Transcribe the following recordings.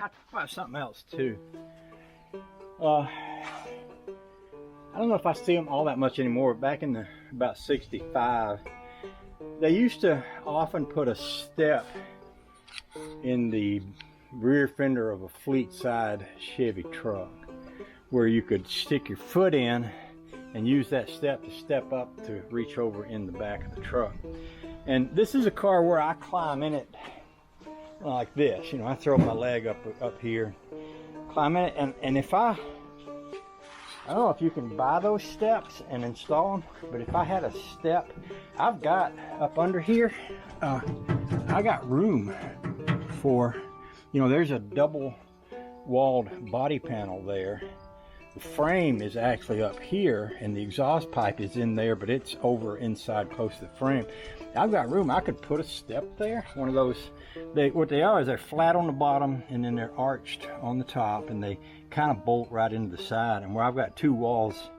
I have to buy something else too. I don't know if I see them all that much anymore. Back in about 65, they used to often put a step in the rear fender of a fleet side Chevy truck where you could stick your foot in and use that step to step up to reach over in the back of the truck. And this is a car where I climb in it like this. You know, I throw my leg up here, climb in it, and if I don't know if you can buy those steps and install them, but if I had a step, I've got up under here, I got room for, you know, there's a double walled body panel there. The frame is actually up here and the exhaust pipe is in there, but it's over inside close to the frame. I've got room. I could put a step there, one of those. What they are is they're flat on the bottom and then they're arched on the top, and they kind of bolt right into the side. And where I've got two walls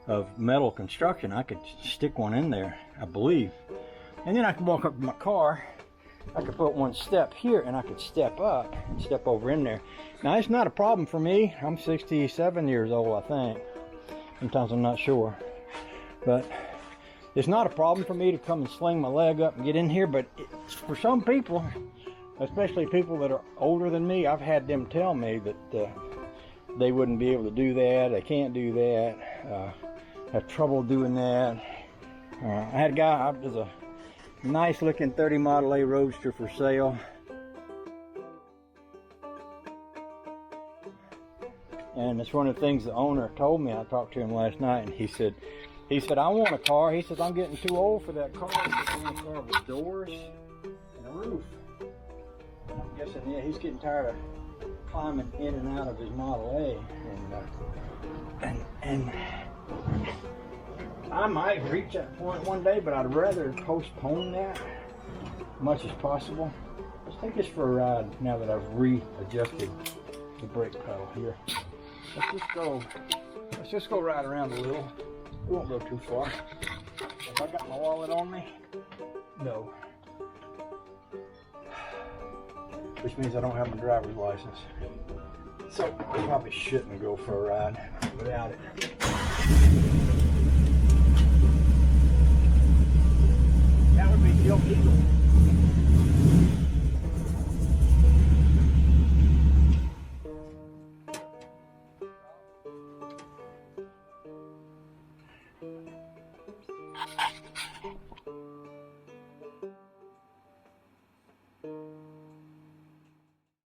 of metal construction, I could stick one in there, I believe. And then I could walk up to my car. I could put one step here and I could step up and step over in there. Now it's not a problem for me. I'm 67 years old, I think. Sometimes I'm not sure. But it's not a problem for me to come and sling my leg up and get in here, but for some people, especially people that are older than me, I've had them tell me that they wouldn't be able to do that, they can't do that, have trouble doing that. I had a guy, there's a nice looking 30 Model A Roadster for sale. And it's one of the things the owner told me. I talked to him last night and he said, I want a car. He says, I'm getting too old for that car. I want a car with doors and a roof. And I'm guessing, yeah, he's getting tired of climbing in and out of his Model A. And I might reach that point one day, but I'd rather postpone that as much as possible. Let's take this for a ride now that I've readjusted the brake pedal here. Let's just go right around a little. We won't go too far. Have I got my wallet on me? No. Which means I don't have my driver's license. So I probably shouldn't go for a ride without it. That would be illegal.